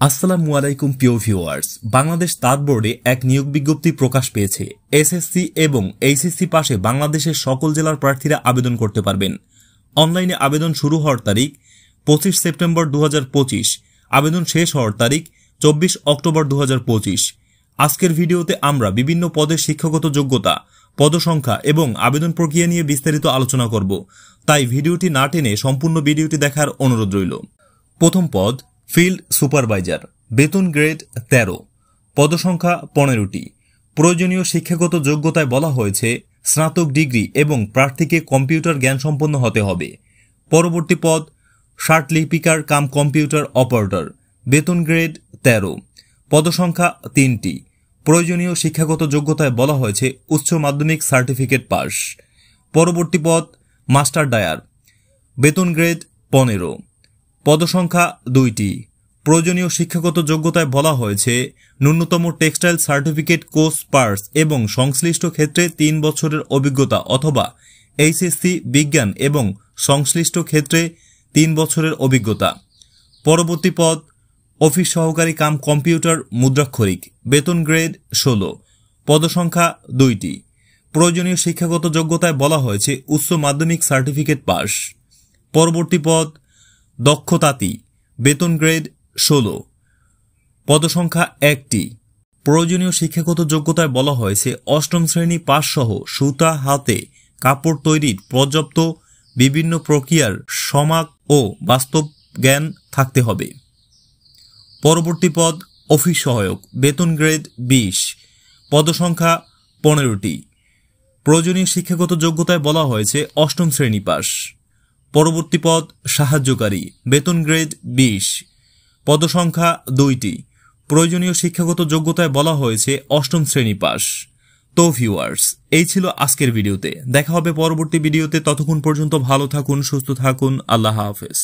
আসসালামু আলাইকুম প্রিয় ভিউয়ার্স, বাংলাদেশ তাঁত বোর্ডে এক নিয়োগ বিজ্ঞপ্তি প্রকাশ পেয়েছে। এসএসসি এবং এইচএসসি পাশে বাংলাদেশের সকল জেলার প্রার্থীরা আবেদন করতে পারবেন। অনলাইনে আবেদন শুরু হওয়ার তারিখ 25 সেপ্টেম্বর 2025, আবেদন শেষ হওয়ার তারিখ 24 অক্টোবর 2025। আজকের ভিডিওতে আমরা বিভিন্ন পদের শিক্ষাগত যোগ্যতা, পদসংখ্যা এবং আবেদন প্রক্রিয়া নিয়ে বিস্তারিত আলোচনা করব, তাই ভিডিওটি না টেনে সম্পূর্ণ ভিডিওটি দেখার অনুরোধ রইল। প্রথম পদ ফিল্ড সুপারভাইজার, বেতন গ্রেড 13, পদসংখ্যা 15টি। প্রয়োজনীয় শিক্ষাগত যোগ্যতায় বলা হয়েছে স্নাতক ডিগ্রি এবং প্রার্থীকে কম্পিউটার জ্ঞান সম্পন্ন হতে হবে। পরবর্তী পদ শার্ট লিপিকার কাম কম্পিউটার অপারেটর, বেতন গ্রেড 13, পদসংখ্যা 3টি। প্রয়োজনীয় শিক্ষাগত যোগ্যতায় বলা হয়েছে উচ্চ মাধ্যমিক সার্টিফিকেট পাস। পরবর্তী পদ মাস্টার ডায়ার, বেতন গ্রেড 15, পদসংখ্যা 2টি। প্রয়োজনীয় শিক্ষাগত যোগ্যতায় বলা হয়েছে ন্যূনতম টেক্সটাইল সার্টিফিকেট কোর্স পাস এবং সংশ্লিষ্ট ক্ষেত্রে 3 বছরের অভিজ্ঞতা অথবা এইচএসসি বিজ্ঞান এবং সংশ্লিষ্ট ক্ষেত্রে 3 বছরের অভিজ্ঞতা। পরবর্তী পদ অফিস সহকারী কাম কম্পিউটার মুদ্রাক্ষরিক, বেতন গ্রেড 16, পদসংখ্যা 2টি। প্রয়োজনীয় শিক্ষাগত যোগ্যতায় বলা হয়েছে উচ্চ মাধ্যমিক সার্টিফিকেট পাস। পরবর্তী পদ দক্ষ তাঁতি, বেতন গ্রেড 16, পদসংখ্যা 1টি। প্রয়োজনীয় শিক্ষাগত যোগ্যতায় বলা হয়েছে 8ম শ্রেণী পাস সহ সুতা হাতে কাপড় তৈরির পর্যাপ্ত বিভিন্ন প্রক্রিয়ার সমাগ ও বাস্তব জ্ঞান থাকতে হবে। পরবর্তী পদ অফিস সহায়ক, বেতন গ্রেড 20, পদসংখ্যা 15টি। প্রয়োজনীয় শিক্ষাগত যোগ্যতায় বলা হয়েছে 8ম শ্রেণী পাস। পরবর্তী পদ সাহায্যকারী, বেতন গ্রেড 20, পদসংখ্যা 2টি। প্রয়োজনীয় শিক্ষাগত যোগ্যতায় বলা হয়েছে 8ম শ্রেণী পাস। তো ভিউয়ার্স, এই ছিল আজকের ভিডিওতে। দেখা হবে পরবর্তী ভিডিওতে। ততক্ষণ পর্যন্ত ভালো থাকুন, সুস্থ থাকুন। আল্লাহ হাফেজ।